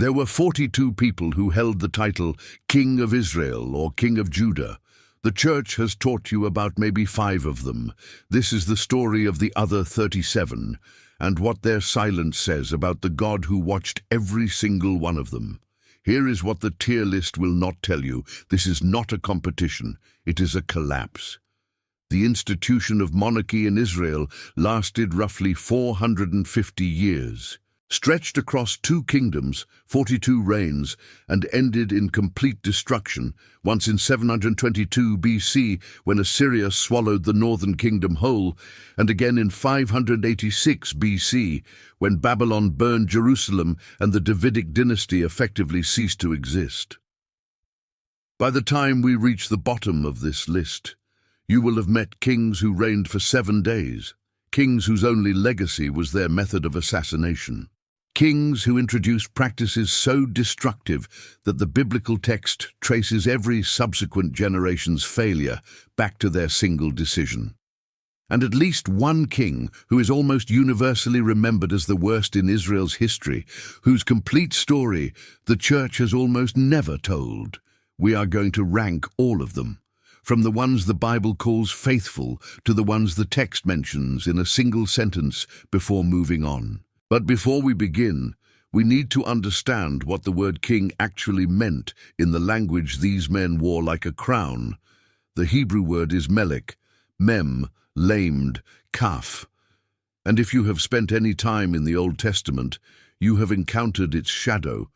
There were 42 people who held the title King of Israel or King of Judah. The church has taught you about maybe 5 of them. This is the story of the other 37, and what their silence says about the God who watched every single one of them. Here is what the tier list will not tell you. This is not a competition. It is a collapse. The institution of monarchy in Israel lasted roughly 450 years. Stretched across 2 kingdoms, 42 reigns, and ended in complete destruction, once in 722 BC when Assyria swallowed the northern kingdom whole, and again in 586 BC when Babylon burned Jerusalem and the Davidic dynasty effectively ceased to exist. By the time we reach the bottom of this list, you will have met kings who reigned for 7 days, kings whose only legacy was their method of assassination. Kings who introduced practices so destructive that the biblical text traces every subsequent generation's failure back to their single decision. And at least one king who is almost universally remembered as the worst in Israel's history, whose complete story the church has almost never told. We are going to rank all of them, from the ones the Bible calls faithful to the ones the text mentions in a single sentence before moving on. But before we begin, we need to understand what the word king actually meant in the language these men wore like a crown. The Hebrew word is melech, mem, lamed, kaf. And if you have spent any time in the Old Testament, you have encountered its shadow,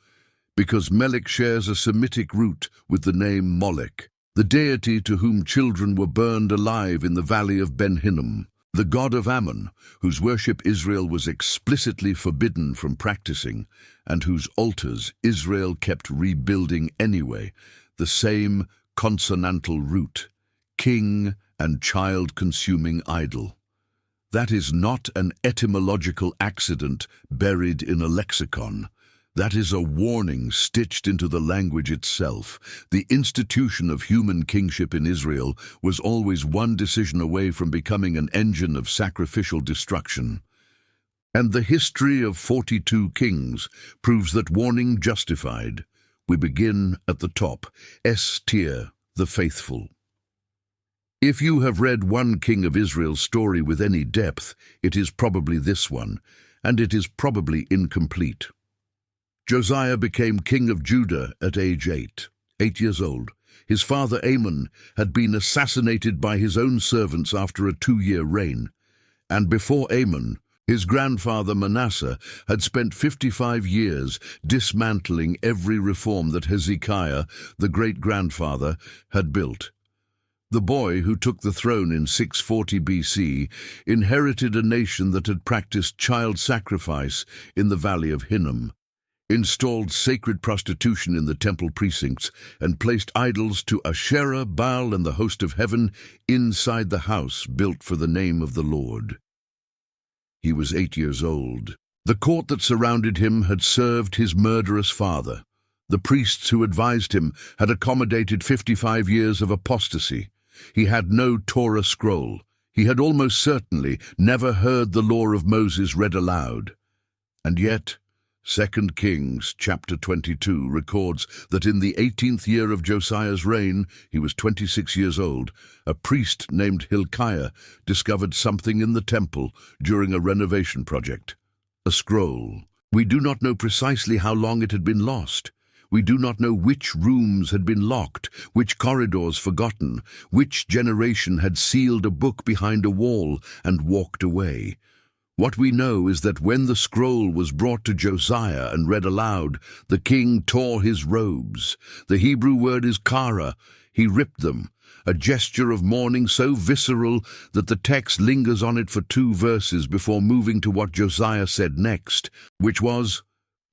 because melech shares a Semitic root with the name Molech, the deity to whom children were burned alive in the valley of Ben Hinnom. The god of Ammon, whose worship Israel was explicitly forbidden from practicing, and whose altars Israel kept rebuilding anyway, the same consonantal root, king and child-consuming idol. That is not an etymological accident buried in a lexicon. That is a warning stitched into the language itself. The institution of human kingship in Israel was always one decision away from becoming an engine of sacrificial destruction. And the history of 42 kings proves that warning justified. We begin at the top, S tier, the faithful. If you have read one king of Israel's story with any depth, it is probably this one, and it is probably incomplete. Josiah became king of Judah at age 8 years old. His father Amon had been assassinated by his own servants after a 2-year reign. And before Amon, his grandfather Manasseh had spent 55 years dismantling every reform that Hezekiah, the great-grandfather, had built. The boy who took the throne in 640 BC inherited a nation that had practiced child sacrifice in the valley of Hinnom, installed sacred prostitution in the temple precincts, and placed idols to Asherah, Baal, and the host of heaven inside the house built for the name of the Lord. He was 8 years old. The court that surrounded him had served his murderous father. The priests who advised him had accommodated 55 years of apostasy. He had no Torah scroll. He had almost certainly never heard the law of Moses read aloud. And yet, 2 Kings chapter 22 records that in the 18th year of Josiah's reign, he was 26 years old, a priest named Hilkiah discovered something in the temple during a renovation project. A scroll. We do not know precisely how long it had been lost. We do not know which rooms had been locked, which corridors forgotten, which generation had sealed a book behind a wall and walked away. What we know is that when the scroll was brought to Josiah and read aloud, the king tore his robes. The Hebrew word is kara. He ripped them, a gesture of mourning so visceral that the text lingers on it for 2 verses before moving to what Josiah said next, which was,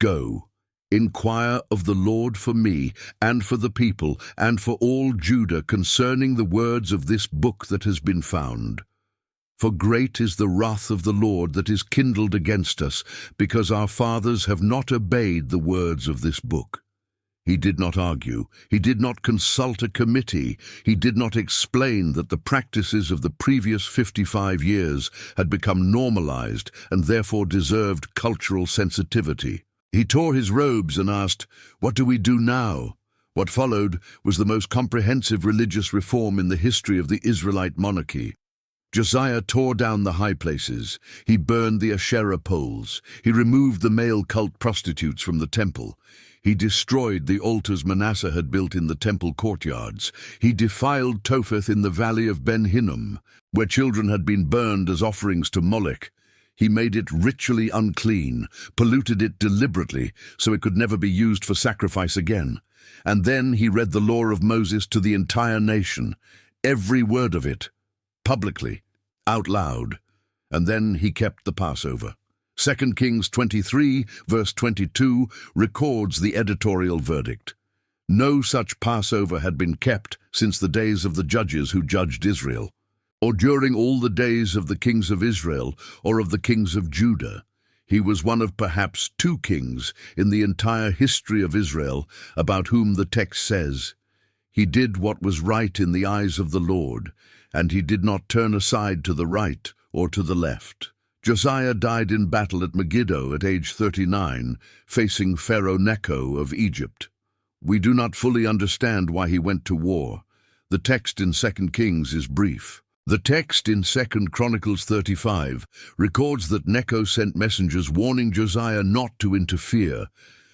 "Go, inquire of the Lord for me, and for the people, and for all Judah concerning the words of this book that has been found. For great is the wrath of the Lord that is kindled against us, because our fathers have not obeyed the words of this book." He did not argue. He did not consult a committee. He did not explain that the practices of the previous 55 years had become normalized and therefore deserved cultural sensitivity. He tore his robes and asked, "What do we do now?" What followed was the most comprehensive religious reform in the history of the Israelite monarchy. Josiah tore down the high places. He burned the Asherah poles. He removed the male cult prostitutes from the temple. He destroyed the altars Manasseh had built in the temple courtyards. He defiled Topheth in the valley of Ben Hinnom, where children had been burned as offerings to Molech. He made it ritually unclean, polluted it deliberately so it could never be used for sacrifice again. And then he read the law of Moses to the entire nation, every word of it, publicly, out loud. And then he kept the Passover. 2 Kings 23, verse 22, records the editorial verdict. No such Passover had been kept since the days of the judges who judged Israel, or during all the days of the kings of Israel or of the kings of Judah. He was one of perhaps two kings in the entire history of Israel about whom the text says, "He did what was right in the eyes of the Lord, and he did not turn aside to the right or to the left." Josiah died in battle at Megiddo at age 39, facing Pharaoh Necho of Egypt. We do not fully understand why he went to war. The text in 2 Kings is brief. The text in 2 Chronicles 35 records that Necho sent messengers warning Josiah not to interfere,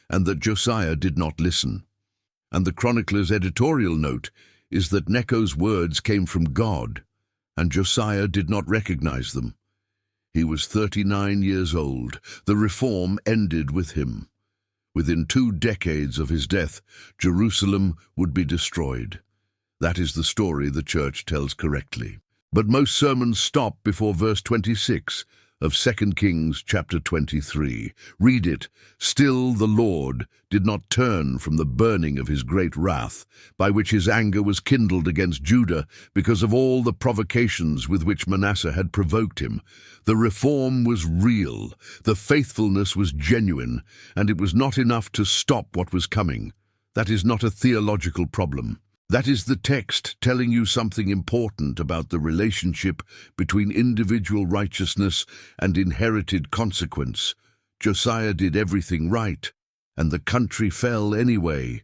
and that Josiah did not listen. And the chronicler's editorial note is that Necho's words came from God, and Josiah did not recognize them. He was 39 years old. The reform ended with him. Within 2 decades of his death, Jerusalem would be destroyed. That is the story the church tells correctly. But most sermons stop before verse 26 of 2 Kings chapter 23. Read it. "Still the Lord did not turn from the burning of his great wrath, by which his anger was kindled against Judah, because of all the provocations with which Manasseh had provoked him. The reform was real, the faithfulness was genuine, and it was not enough to stop what was coming." That is not a theological problem. That is the text telling you something important about the relationship between individual righteousness and inherited consequence. Josiah did everything right, and the country fell anyway.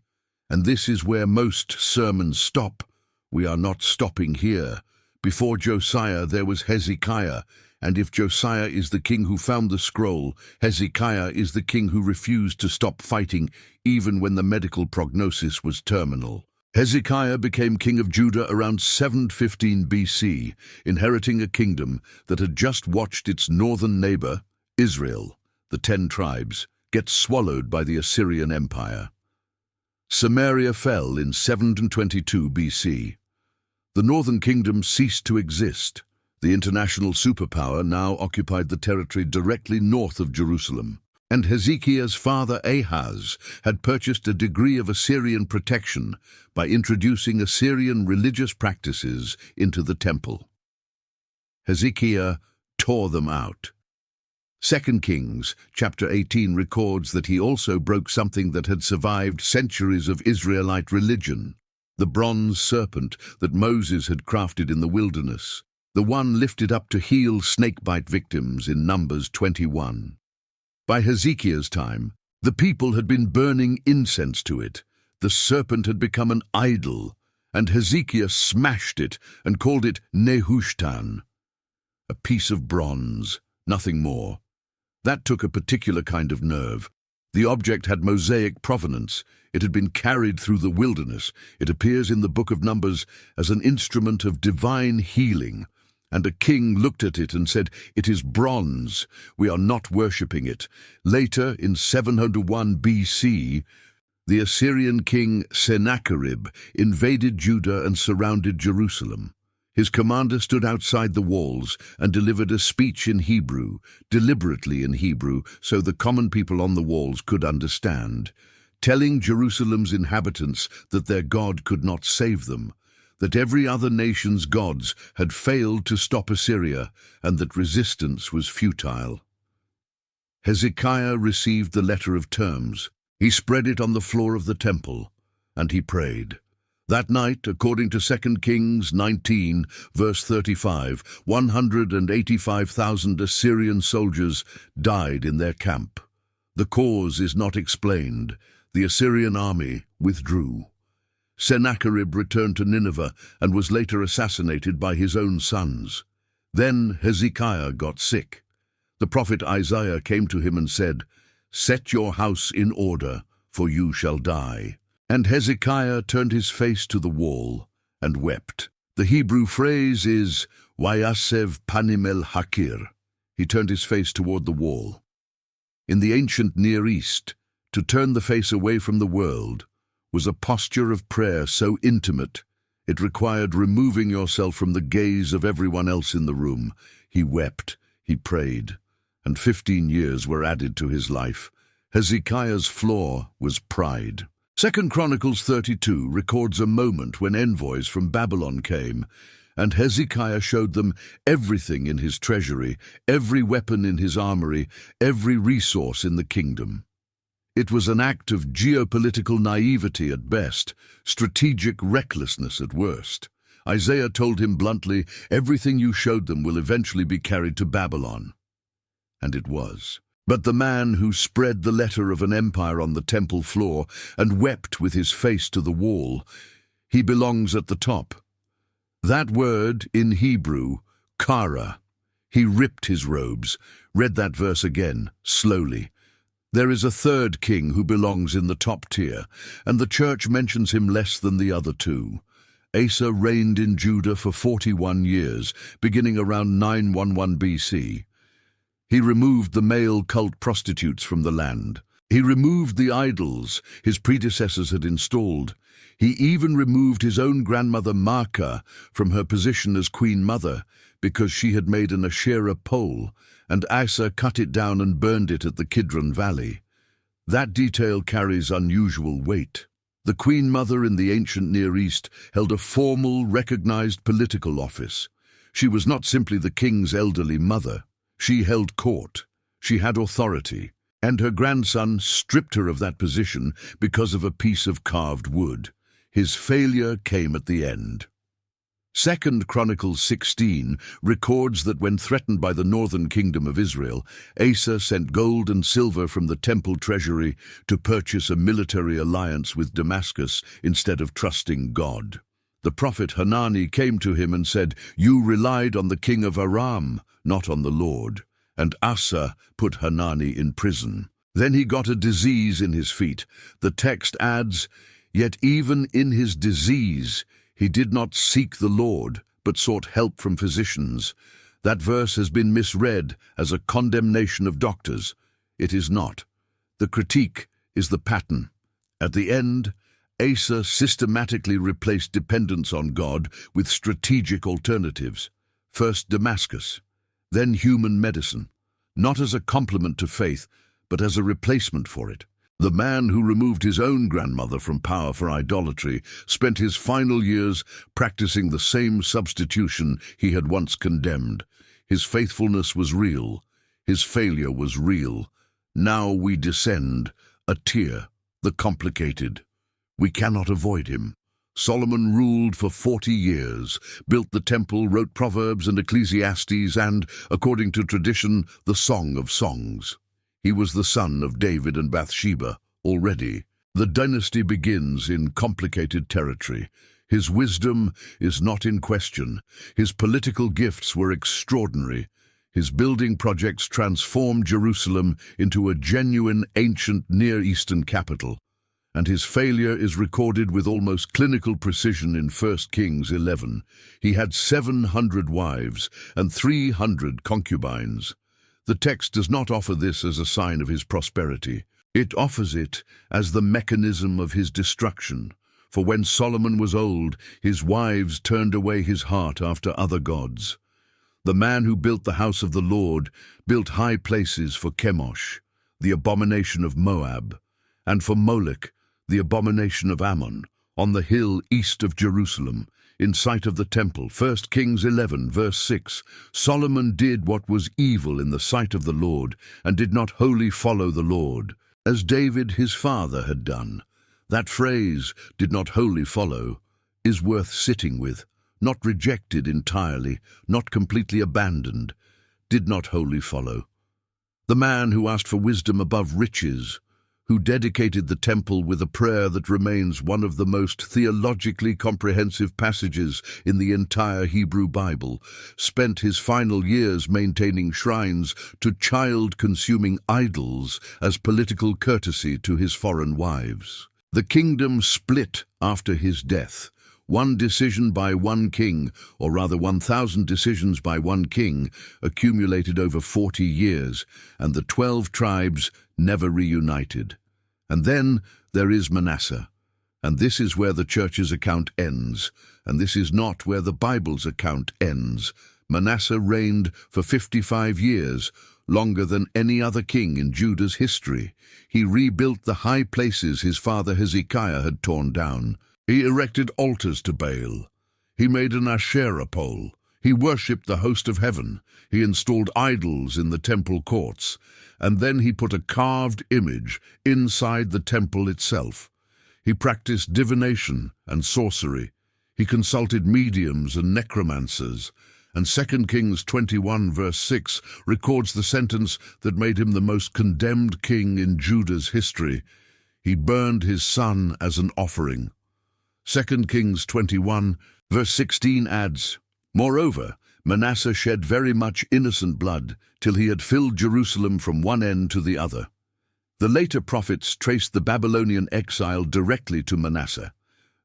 And this is where most sermons stop. We are not stopping here. Before Josiah there was Hezekiah, and if Josiah is the king who found the scroll, Hezekiah is the king who refused to stop fighting even when the medical prognosis was terminal. Hezekiah became king of Judah around 715 BC, inheriting a kingdom that had just watched its northern neighbor, Israel, the 10 tribes, get swallowed by the Assyrian Empire. Samaria fell in 722 BC. The northern kingdom ceased to exist. The international superpower now occupied the territory directly north of Jerusalem. And Hezekiah's father Ahaz had purchased a degree of Assyrian protection by introducing Assyrian religious practices into the temple. Hezekiah tore them out. 2 Kings chapter 18 records that he also broke something that had survived centuries of Israelite religion, the bronze serpent that Moses had crafted in the wilderness, the one lifted up to heal snakebite victims in Numbers 21. By Hezekiah's time, the people had been burning incense to it. The serpent had become an idol, and Hezekiah smashed it and called it Nehushtan, a piece of bronze, nothing more. That took a particular kind of nerve. The object had Mosaic provenance. It had been carried through the wilderness. It appears in the book of Numbers as an instrument of divine healing. And a king looked at it and said, "It is bronze. We are not worshipping it." Later, in 701 BC, the Assyrian king Sennacherib invaded Judah and surrounded Jerusalem. His commander stood outside the walls and delivered a speech in Hebrew, deliberately in Hebrew, so the common people on the walls could understand, telling Jerusalem's inhabitants that their God could not save them, that every other nation's gods had failed to stop Assyria, and that resistance was futile. Hezekiah received the letter of terms. He spread it on the floor of the temple, and he prayed. That night, according to 2 Kings 19, verse 35, 185,000 Assyrian soldiers died in their camp. The cause is not explained. The Assyrian army withdrew. Sennacherib returned to Nineveh and was later assassinated by his own sons. Then Hezekiah got sick. The prophet Isaiah came to him and said, "Set your house in order, for you shall die." And Hezekiah turned his face to the wall and wept. The Hebrew phrase is, Vayasev panim el hakir. He turned his face toward the wall. In the ancient Near East, to turn the face away from the world was a posture of prayer so intimate it required removing yourself from the gaze of everyone else in the room. He wept, he prayed, and 15 years were added to his life. Hezekiah's flaw was pride. 2 Chronicles 32 records a moment when envoys from Babylon came, and Hezekiah showed them everything in his treasury, every weapon in his armory, every resource in the kingdom. It was an act of geopolitical naivety at best, strategic recklessness at worst. Isaiah told him bluntly, "Everything you showed them will eventually be carried to Babylon." And it was. But the man who spread the letter of an empire on the temple floor and wept with his face to the wall, he belongs at the top. That word in Hebrew, kara. He ripped his robes. Read that verse again, slowly. There is a third king who belongs in the top tier, and the church mentions him less than the other two. Asa reigned in Judah for 41 years, beginning around 911 BC. He removed the male cult prostitutes from the land. He removed the idols his predecessors had installed. He even removed his own grandmother Maacah from her position as queen mother because she had made an Asherah pole, and Asa cut it down and burned it at the Kidron Valley. That detail carries unusual weight. The queen mother in the ancient Near East held a formal, recognized political office. She was not simply the king's elderly mother. She held court. She had authority. And her grandson stripped her of that position because of a piece of carved wood. His failure came at the end. 2 Chronicles 16 records that when threatened by the northern kingdom of Israel, Asa sent gold and silver from the temple treasury to purchase a military alliance with Damascus instead of trusting God. The prophet Hanani came to him and said, "You relied on the king of Aram, not on the Lord." And Asa put Hanani in prison. Then he got a disease in his feet. The text adds, "Yet even in his disease, he did not seek the Lord, but sought help from physicians." That verse has been misread as a condemnation of doctors. It is not. The critique is the pattern. At the end, Asa systematically replaced dependence on God with strategic alternatives. First Damascus, then human medicine, not as a complement to faith, but as a replacement for it. The man who removed his own grandmother from power for idolatry spent his final years practicing the same substitution he had once condemned. His faithfulness was real. His failure was real. Now we descend a tier, the complicated. We cannot avoid him. Solomon ruled for 40 years, built the temple, wrote Proverbs and Ecclesiastes and, according to tradition, the Song of Songs. He was the son of David and Bathsheba already. The dynasty begins in complicated territory. His wisdom is not in question. His political gifts were extraordinary. His building projects transformed Jerusalem into a genuine ancient Near Eastern capital. And his failure is recorded with almost clinical precision in 1 Kings 11. He had 700 wives and 300 concubines. The text does not offer this as a sign of his prosperity. It offers it as the mechanism of his destruction. For when Solomon was old, his wives turned away his heart after other gods. The man who built the house of the Lord built high places for Chemosh, the abomination of Moab, and for Molech, the abomination of Ammon, on the hill east of Jerusalem, in sight of the temple. 1 Kings 11, verse 6, Solomon did what was evil in the sight of the Lord, and did not wholly follow the Lord, as David his father had done. That phrase, did not wholly follow, is worth sitting with. Not rejected entirely, not completely abandoned, did not wholly follow. the man who asked for wisdom above riches, who dedicated the temple with a prayer that remains one of the most theologically comprehensive passages in the entire Hebrew Bible, spent his final years maintaining shrines to child-consuming idols as political courtesy to his foreign wives. The kingdom split after his death. One decision by one king, or rather 1,000 decisions by one king, accumulated over 40 years, and the 12 tribes never reunited. And then there is Manasseh. And this is where the church's account ends, and this is not where the Bible's account ends. Manasseh reigned for 55 years, longer than any other king in Judah's history. He rebuilt the high places his father Hezekiah had torn down. He erected altars to Baal. He made an Asherah pole. He worshipped the host of heaven. He installed idols in the temple courts. And then he put a carved image inside the temple itself. He practiced divination and sorcery. He consulted mediums and necromancers. And 2 Kings 21 verse 6 records the sentence that made him the most condemned king in Judah's history. He burned his son as an offering. 2 Kings 21 verse 16 adds, "Moreover, Manasseh shed very much innocent blood, till he had filled Jerusalem from one end to the other." The later prophets traced the Babylonian exile directly to Manasseh,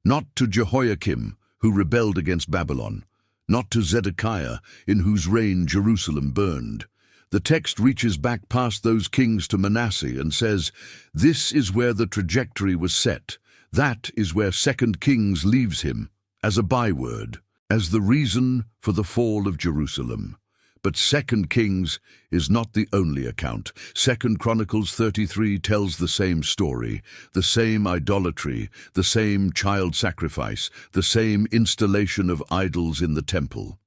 not to Jehoiakim, who rebelled against Babylon, not to Zedekiah, in whose reign Jerusalem burned. The text reaches back past those kings to Manasseh and says, this is where the trajectory was set. That is where 2 Kings leaves him, as a byword, as the reason for the fall of Jerusalem. But 2 Kings is not the only account. 2 Chronicles 33 tells the same story, the same idolatry, the same child sacrifice, the same installation of idols in the temple.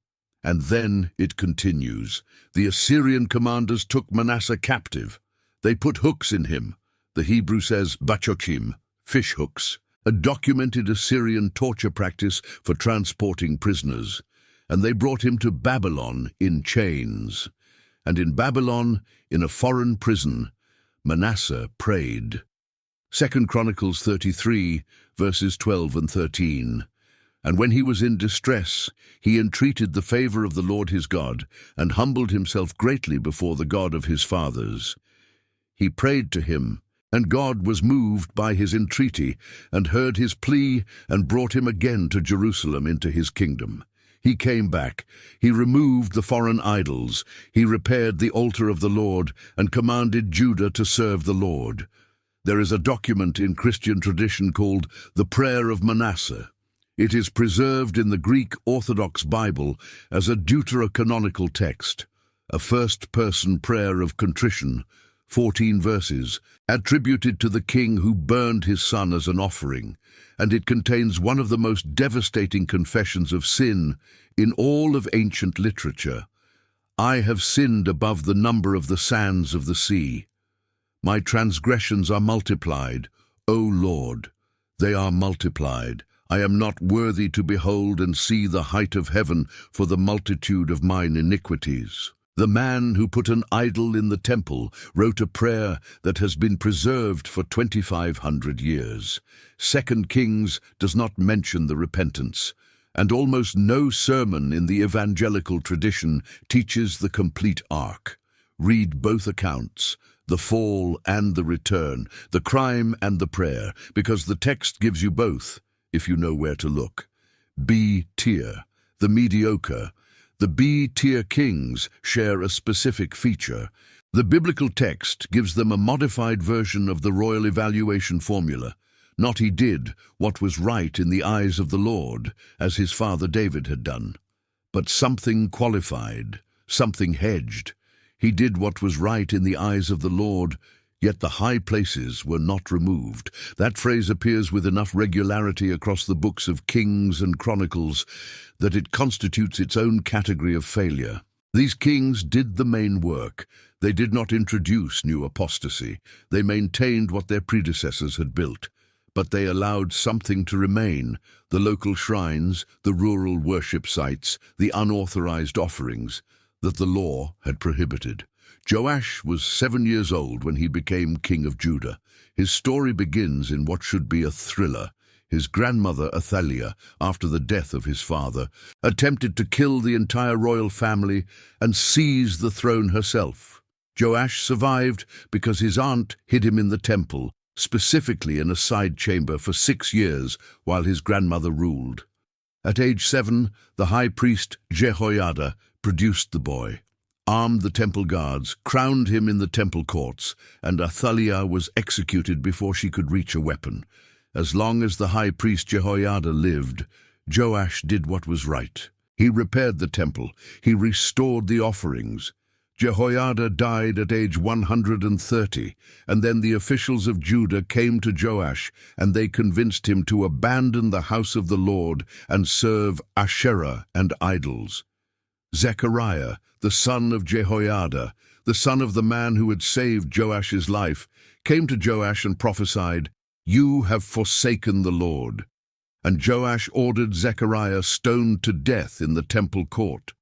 And then it continues. The Assyrian commanders took Manasseh captive. They put hooks in him. The Hebrew says bachochim, fish hooks, a documented Assyrian torture practice for transporting prisoners. And they brought him to Babylon in chains. And in Babylon, in a foreign prison, Manasseh prayed. 2 Chronicles 33, verses 12 and 13. And when he was in distress, he entreated the favor of the Lord his God, and humbled himself greatly before the God of his fathers. He prayed to him, and God was moved by his entreaty, and heard his plea, and brought him again to Jerusalem into his kingdom. He came back. He removed the foreign idols. He repaired the altar of the Lord, and commanded Judah to serve the Lord. There is a document in Christian tradition called the Prayer of Manasseh. It is preserved in the Greek Orthodox Bible as a deuterocanonical text, a first-person prayer of contrition, 14 verses, attributed to the king who burned his son as an offering, and it contains one of the most devastating confessions of sin in all of ancient literature. I have sinned above the number of the sands of the sea. My transgressions are multiplied, O Lord, they are multiplied. I am not worthy to behold and see the height of heaven for the multitude of mine iniquities. The man who put an idol in the temple wrote a prayer that has been preserved for 2,500 years. 2 Kings does not mention the repentance, and almost no sermon in the evangelical tradition teaches the complete arc. Read both accounts, the fall and the return, the crime and the prayer, because the text gives you both, if you know where to look. B tier, the mediocre. The B-tier kings share a specific feature. The biblical text gives them a modified version of the royal evaluation formula. Not he did what was right in the eyes of the Lord, as his father David had done, but something qualified, something hedged. He did what was right in the eyes of the Lord, yet the high places were not removed. That phrase appears with enough regularity across the books of Kings and Chronicles that it constitutes its own category of failure. These kings did the main work. They did not introduce new apostasy. They maintained what their predecessors had built. But they allowed something to remain: the local shrines, the rural worship sites, the unauthorized offerings that the law had prohibited. Joash was 7 years old when he became king of Judah. His story begins in what should be a thriller. His grandmother, Athaliah, after the death of his father, attempted to kill the entire royal family and seize the throne herself. Joash survived because his aunt hid him in the temple, specifically in a side chamber, for 6 years while his grandmother ruled. At age 7, the high priest Jehoiada produced the boy, armed the temple guards, crowned him in the temple courts, and Athaliah was executed before she could reach a weapon. As long as the high priest Jehoiada lived, Joash did what was right. He repaired the temple. He restored the offerings. Jehoiada died at age 130, and then the officials of Judah came to Joash, and they convinced him to abandon the house of the Lord and serve Asherah and idols. Zechariah, the son of Jehoiada, the son of the man who had saved Joash's life, came to Joash and prophesied, "You have forsaken the Lord." And Joash ordered Zechariah stoned to death in the temple court.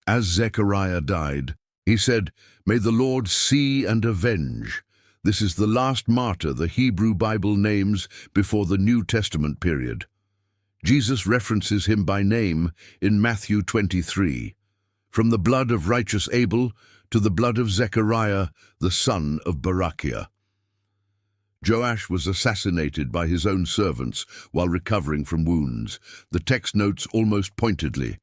As Zechariah died, he said, "May the Lord see and avenge." This is the last martyr the Hebrew Bible names before the New Testament period. Jesus references him by name in Matthew 23, from the blood of righteous Abel to the blood of Zechariah, the son of Berechiah. Joash was assassinated by his own servants while recovering from wounds. The text notes almost pointedly,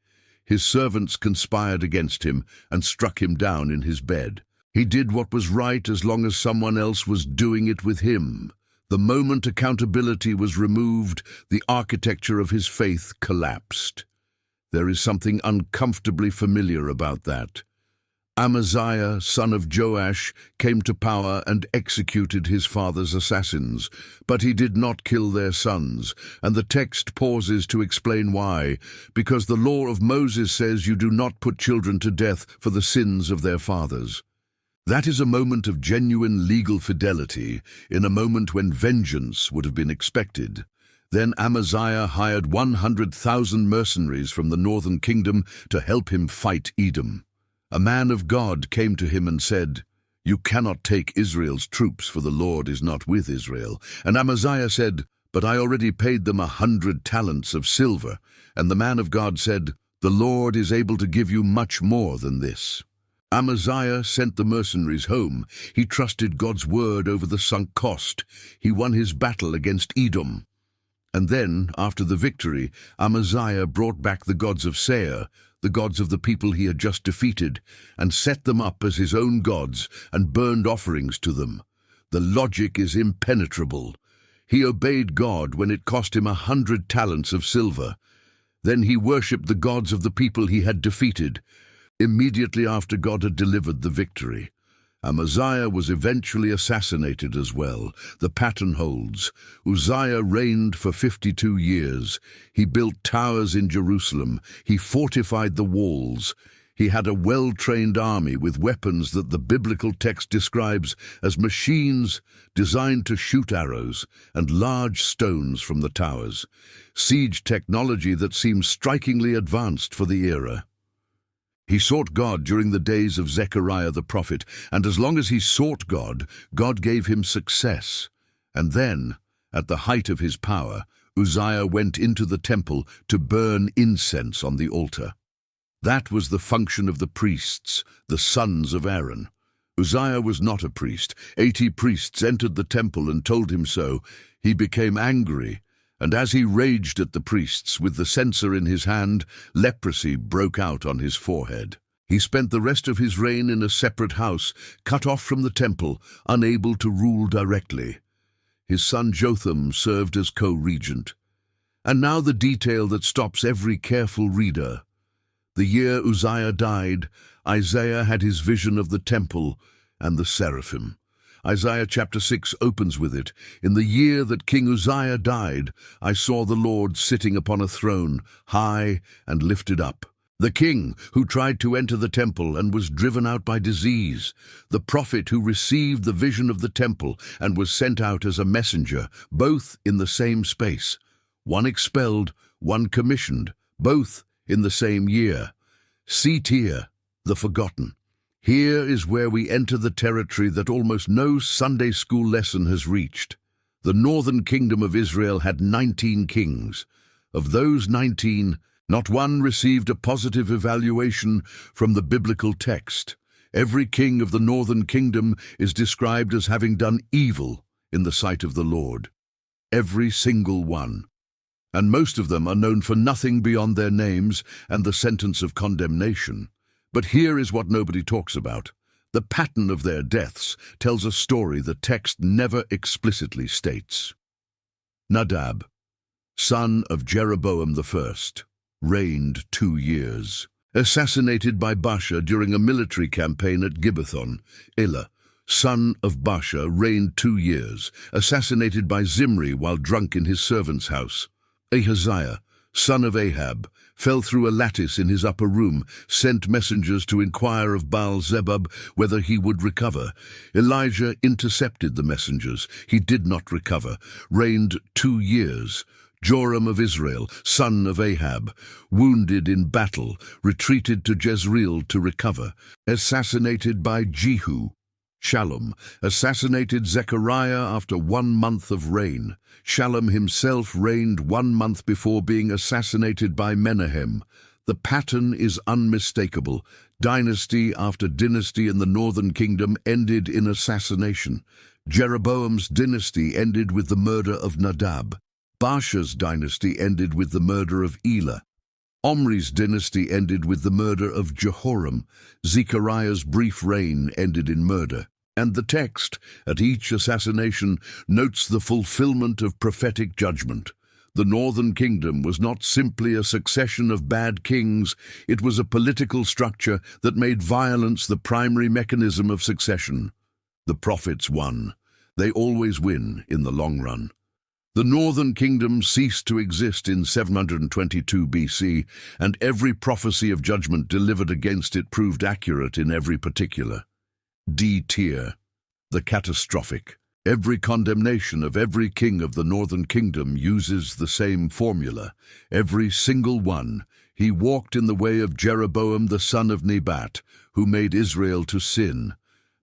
"His servants conspired against him and struck him down in his bed." He did what was right as long as someone else was doing it with him. The moment accountability was removed, the architecture of his faith collapsed. There is something uncomfortably familiar about that. Amaziah, son of Joash, came to power and executed his father's assassins, but he did not kill their sons, and the text pauses to explain why, because the law of Moses says you do not put children to death for the sins of their fathers. That is a moment of genuine legal fidelity, in a moment when vengeance would have been expected. Then Amaziah hired 100,000 mercenaries from the northern kingdom to help him fight Edom. A man of God came to him and said, "You cannot take Israel's troops, for the Lord is not with Israel." And Amaziah said, "But I already paid them 100 talents of silver." And the man of God said, "The Lord is able to give you much more than this." Amaziah sent the mercenaries home. He trusted God's word over the sunk cost. He won his battle against Edom. And then, after the victory, Amaziah brought back the gods of Seir, the gods of the people he had just defeated, and set them up as his own gods and burned offerings to them. The logic is impenetrable. He obeyed God when it cost him 100 talents of silver. Then he worshipped the gods of the people he had defeated, immediately after God had delivered the victory. Amaziah was eventually assassinated as well. The pattern holds. Uzziah reigned for 52 years. He built towers in Jerusalem. He fortified the walls. He had a well-trained army with weapons that the biblical text describes as machines designed to shoot arrows and large stones from the towers. Siege technology that seems strikingly advanced for the era. He sought God during the days of Zechariah the prophet, and as long as he sought God, God gave him success. And then, at the height of his power, Uzziah went into the temple to burn incense on the altar. That was the function of the priests, the sons of Aaron. Uzziah was not a priest. 80 priests entered the temple and told him so. He became angry, and as he raged at the priests with the censer in his hand, leprosy broke out on his forehead. He spent the rest of his reign in a separate house, cut off from the temple, unable to rule directly. His son Jotham served as co-regent. And now the detail that stops every careful reader. The year Uzziah died, Isaiah had his vision of the temple and the seraphim. Isaiah chapter 6 opens with it. "In the year that King Uzziah died, I saw the Lord sitting upon a throne, high and lifted up. The king who tried to enter the temple and was driven out by disease. The prophet who received the vision of the temple and was sent out as a messenger, both in the same space. One expelled, one commissioned, both in the same year. Setir, the forgotten. Here is where we enter the territory that almost no Sunday school lesson has reached. The northern kingdom of Israel had 19 kings. Of those 19, not one received a positive evaluation from the biblical text. Every king of the northern kingdom is described as having done evil in the sight of the Lord. Every single one. And most of them are known for nothing beyond their names and the sentence of condemnation. But here is what nobody talks about. The pattern of their deaths tells a story the text never explicitly states. Nadab, son of Jeroboam I, reigned 2 years. Assassinated by Baasha during a military campaign at Gibbethon. Elah, son of Baasha, reigned 2 years. Assassinated by Zimri while drunk in his servant's house. Ahaziah, son of Ahab, fell through a lattice in his upper room, sent messengers to inquire of Baal-zebub whether he would recover. Elijah intercepted the messengers. He did not recover. Reigned 2 years. Joram of Israel, son of Ahab, wounded in battle, retreated to Jezreel to recover. Assassinated by Jehu. Shallum assassinated Zechariah after 1 month of reign. Shallum himself reigned 1 month before being assassinated by Menahem. The pattern is unmistakable. Dynasty after dynasty in the northern kingdom ended in assassination. Jeroboam's dynasty ended with the murder of Nadab. Baasha's dynasty ended with the murder of Elah. Omri's dynasty ended with the murder of Jehoram. Zechariah's brief reign ended in murder. And the text, at each assassination, notes the fulfillment of prophetic judgment. The northern kingdom was not simply a succession of bad kings, it was a political structure that made violence the primary mechanism of succession. The prophets won. They always win in the long run. The northern kingdom ceased to exist in 722 BC, and every prophecy of judgment delivered against it proved accurate in every particular. D tier, the catastrophic. Every condemnation of every king of the northern kingdom uses the same formula. Every single one. He walked in the way of Jeroboam the son of Nebat, who made Israel to sin.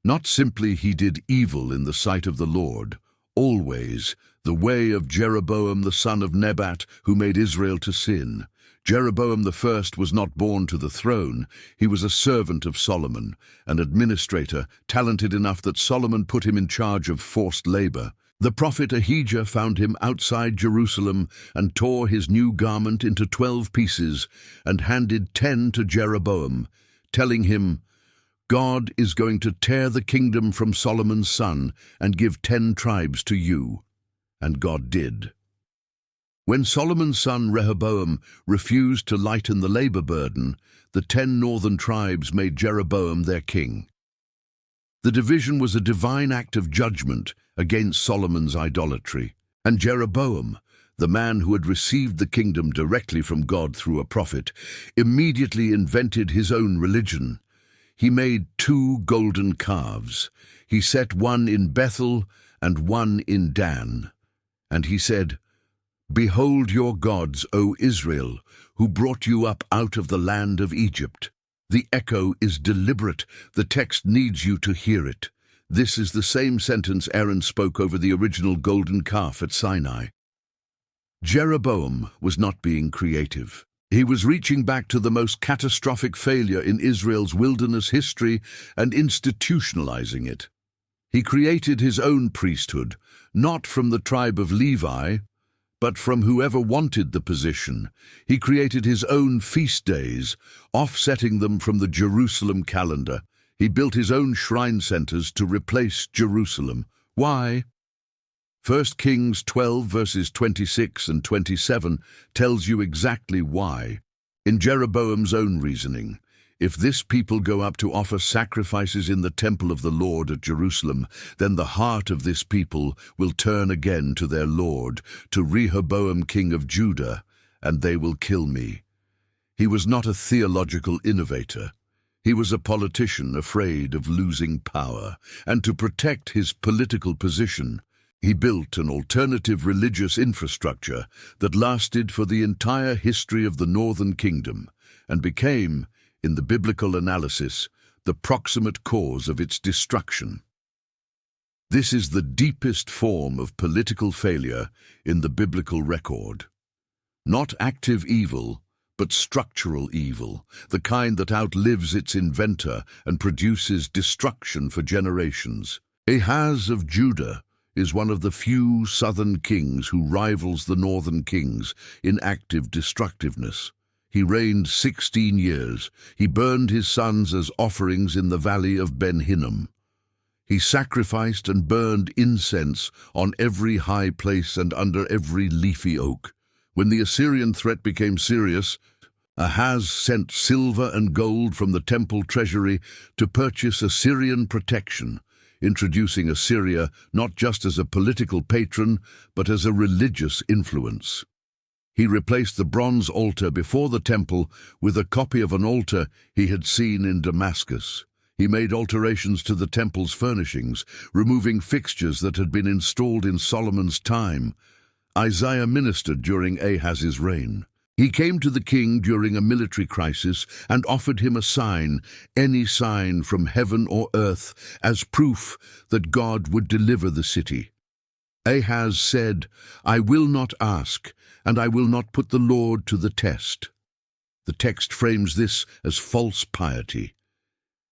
Not simply he did evil in the sight of the Lord. Always the way of Jeroboam the son of Nebat, who made Israel to sin. Jeroboam I was not born to the throne. He was a servant of Solomon, an administrator, talented enough that Solomon put him in charge of forced labor. The prophet Ahijah found him outside Jerusalem and tore his new garment into 12 pieces and handed 10 to Jeroboam, telling him, God is going to tear the kingdom from Solomon's son and give 10 tribes to you. And God did. When Solomon's son Rehoboam refused to lighten the labor burden, the 10 northern tribes made Jeroboam their king. The division was a divine act of judgment against Solomon's idolatry. And Jeroboam, the man who had received the kingdom directly from God through a prophet, immediately invented his own religion. He made 2 golden calves. He set one in Bethel and one in Dan. And he said, Behold your gods, O Israel, who brought you up out of the land of Egypt. The echo is deliberate. The text needs you to hear it. This is the same sentence Aaron spoke over the original golden calf at Sinai. Jeroboam was not being creative. He was reaching back to the most catastrophic failure in Israel's wilderness history and institutionalizing it. He created his own priesthood, not from the tribe of Levi, but from whoever wanted the position. He created his own feast days, offsetting them from the Jerusalem calendar. He built his own shrine centers to replace Jerusalem. Why? 1 Kings 12 verses 26 and 27 tells you exactly why. In Jeroboam's own reasoning, if this people go up to offer sacrifices in the temple of the Lord at Jerusalem, then the heart of this people will turn again to their Lord, to Rehoboam king of Judah, and they will kill me. He was not a theological innovator. He was a politician afraid of losing power, and to protect his political position, he built an alternative religious infrastructure that lasted for the entire history of the northern kingdom and became, in the biblical analysis, the proximate cause of its destruction. This is the deepest form of political failure in the biblical record. Not active evil, but structural evil, the kind that outlives its inventor and produces destruction for generations. Ahaz of Judah is one of the few southern kings who rivals the northern kings in active destructiveness. He reigned 16 years. He burned his sons as offerings in the valley of Ben Hinnom. He sacrificed and burned incense on every high place and under every leafy oak. When the Assyrian threat became serious, Ahaz sent silver and gold from the temple treasury to purchase Assyrian protection, introducing Assyria not just as a political patron, but as a religious influence. He replaced the bronze altar before the temple with a copy of an altar he had seen in Damascus. He made alterations to the temple's furnishings, removing fixtures that had been installed in Solomon's time. Isaiah ministered during Ahaz's reign. He came to the king during a military crisis and offered him a sign, any sign from heaven or earth, as proof that God would deliver the city. Ahaz said, "I will not ask, and I will not put the Lord to the test." The text frames this as false piety.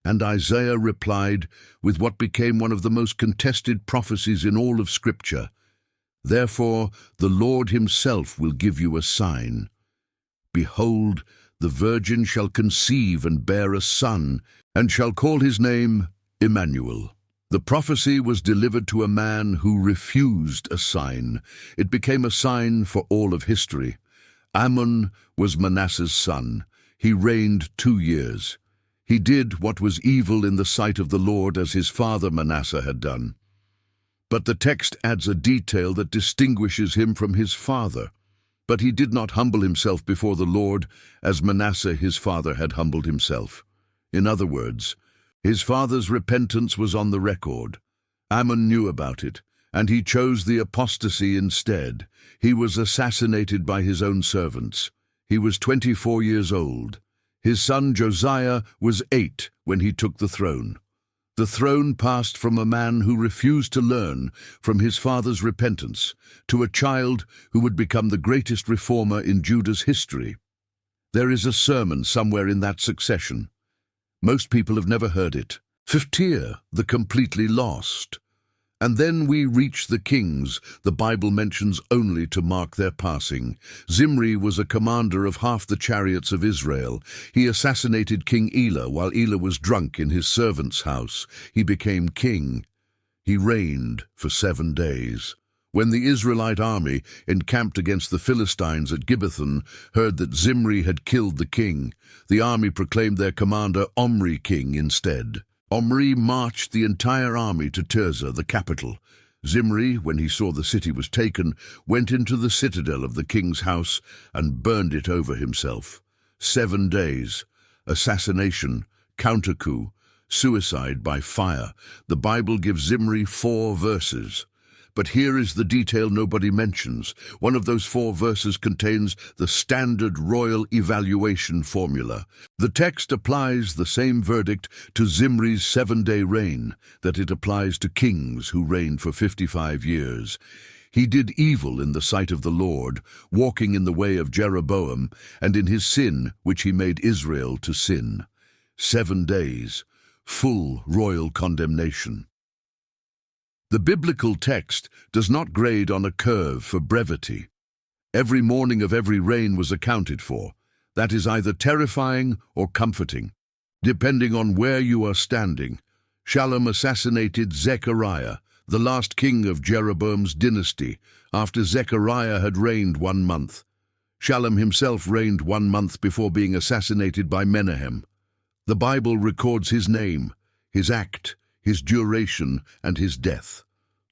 And Isaiah replied with what became one of the most contested prophecies in all of Scripture, "Therefore the Lord himself will give you a sign. Behold, the virgin shall conceive and bear a son, and shall call his name Emmanuel." The prophecy was delivered to a man who refused a sign. It became a sign for all of history. Ammon was Manasseh's son. He reigned 2 years. He did what was evil in the sight of the Lord, as his father Manasseh had done. But the text adds a detail that distinguishes him from his father. But he did not humble himself before the Lord, as Manasseh his father had humbled himself. In other words, his father's repentance was on the record. Ammon knew about it, and he chose the apostasy instead. He was assassinated by his own servants. He was 24 years old. His son Josiah was 8 when he took the throne. The throne passed from a man who refused to learn from his father's repentance to a child who would become the greatest reformer in Judah's history. There is a sermon somewhere in that succession. Most people have never heard it. Fiftir, the completely lost. And then we reach the kings the Bible mentions only to mark their passing. Zimri was a commander of half the chariots of Israel. He assassinated King Elah while Elah was drunk in his servant's house. He became king. He reigned for 7 days. When the Israelite army, encamped against the Philistines at Gibbethon, heard that Zimri had killed the king, the army proclaimed their commander Omri king instead. Omri marched the entire army to Tirzah, the capital. Zimri, when he saw the city was taken, went into the citadel of the king's house and burned it over himself. 7 days. Assassination, counter-coup, suicide by fire. The Bible gives Zimri 4 verses. But here is the detail nobody mentions. One of those 4 verses contains the standard royal evaluation formula. The text applies the same verdict to Zimri's 7-day reign that it applies to kings who reigned for 55 years. He did evil in the sight of the Lord, walking in the way of Jeroboam, and in his sin which he made Israel to sin. 7 days, full royal condemnation. The biblical text does not grade on a curve for brevity. Every morning of every reign was accounted for. That is either terrifying or comforting, depending on where you are standing. Shallum assassinated Zechariah, the last king of Jeroboam's dynasty, after Zechariah had reigned 1 month. Shallum himself reigned 1 month before being assassinated by Menahem. The Bible records his name, his act, his duration, and his death.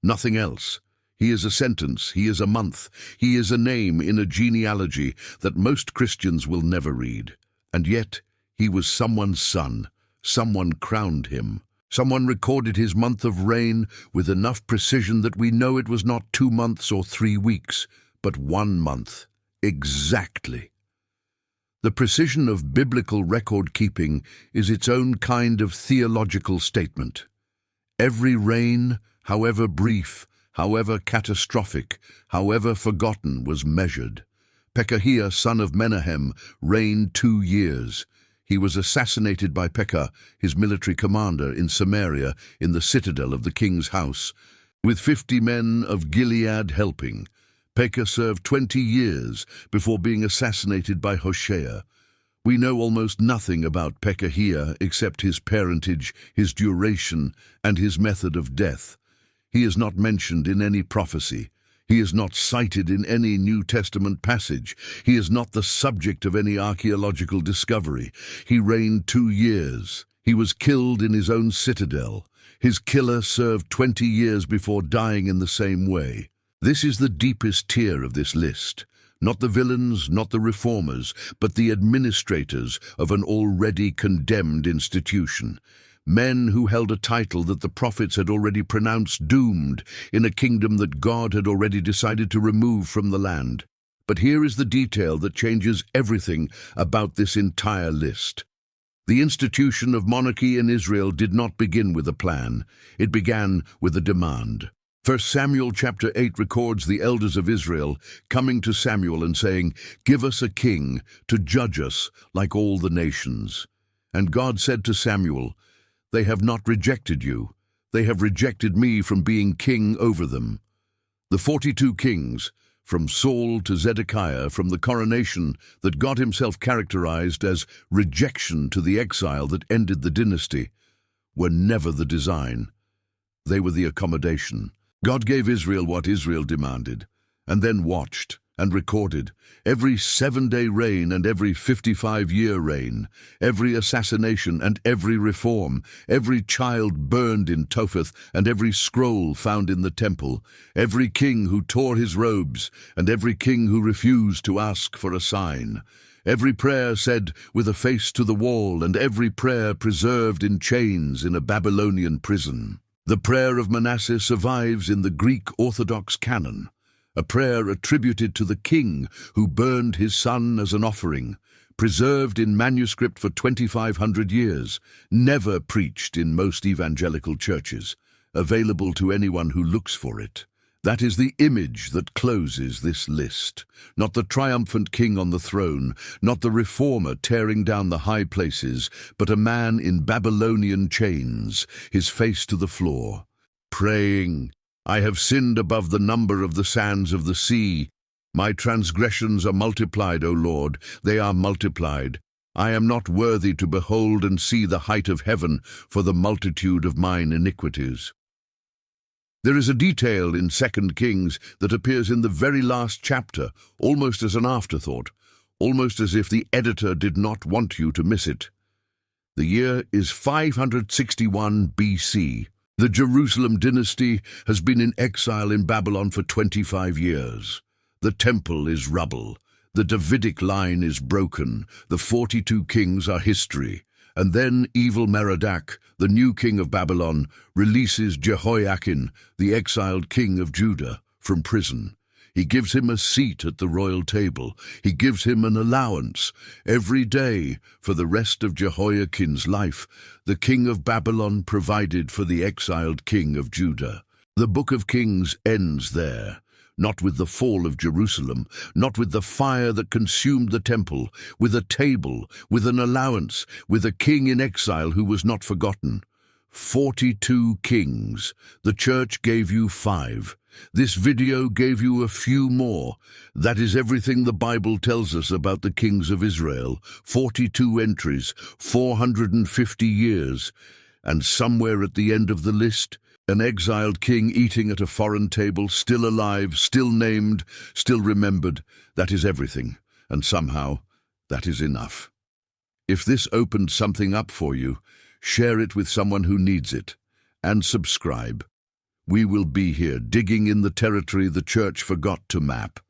Nothing else. He is a sentence, he is a month, he is a name in a genealogy that most Christians will never read. And yet, he was someone's son. Someone crowned him. Someone recorded his month of reign with enough precision that we know it was not 2 months or 3 weeks, but 1 month. Exactly. The precision of biblical record-keeping is its own kind of theological statement. Every reign, however brief, however catastrophic, however forgotten, was measured. Pekahiah, son of Menahem, reigned 2 years. He was assassinated by Pekah, his military commander, in Samaria, in the citadel of the king's house, with 50 men of Gilead helping. Pekah served 20 years before being assassinated by Hoshea. We know almost nothing about Pekahiah except his parentage, his duration, and his method of death. He is not mentioned in any prophecy. He is not cited in any New Testament passage. He is not the subject of any archaeological discovery. He reigned 2 years. He was killed in his own citadel. His killer served 20 years before dying in the same way. This is the deepest tier of this list. Not the villains, not the reformers, but the administrators of an already condemned institution. Men who held a title that the prophets had already pronounced doomed in a kingdom that God had already decided to remove from the land. But here is the detail that changes everything about this entire list. The institution of monarchy in Israel did not begin with a plan. It began with a demand. 1 Samuel chapter 8 records the elders of Israel coming to Samuel and saying, "Give us a king to judge us like all the nations." And God said to Samuel, "They have not rejected you. They have rejected me from being king over them." The 42 kings, from Saul to Zedekiah, from the coronation that God himself characterized as rejection to the exile that ended the dynasty, were never the design. They were the accommodation. God gave Israel what Israel demanded, and then watched and recorded every 7-day reign and every 55-year reign, every assassination and every reform, every child burned in Topheth and every scroll found in the temple, every king who tore his robes and every king who refused to ask for a sign, every prayer said with a face to the wall and every prayer preserved in chains in a Babylonian prison. The prayer of Manasseh survives in the Greek Orthodox canon, a prayer attributed to the king who burned his son as an offering, preserved in manuscript for 2,500 years, never preached in most evangelical churches, available to anyone who looks for it. That is the image that closes this list. Not the triumphant king on the throne, not the reformer tearing down the high places, but a man in Babylonian chains, his face to the floor, praying, "I have sinned above the number of the sands of the sea. My transgressions are multiplied, O Lord, they are multiplied. I am not worthy to behold and see the height of heaven for the multitude of mine iniquities." There is a detail in 2 Kings that appears in the very last chapter, almost as an afterthought, almost as if the editor did not want you to miss it. The year is 561 BC. The Jerusalem dynasty has been in exile in Babylon for 25 years. The temple is rubble. The Davidic line is broken. The 42 kings are history. And then evil Merodach, the new king of Babylon, releases Jehoiakim, the exiled king of Judah, from prison. He gives him a seat at the royal table. He gives him an allowance. Every day, for the rest of Jehoiakim's life, the king of Babylon provided for the exiled king of Judah. The book of Kings ends there. Not with the fall of Jerusalem, not with the fire that consumed the temple, with a table, with an allowance, with a king in exile who was not forgotten. 42 kings. The church gave you 5. This video gave you a few more. That is everything the Bible tells us about the kings of Israel. 42 entries, 450 years. And somewhere at the end of the list, an exiled king eating at a foreign table, still alive, still named, still remembered. That is everything, and somehow that is enough. If this opened something up for you, share it with someone who needs it, and subscribe. We will be here, digging in the territory the church forgot to map.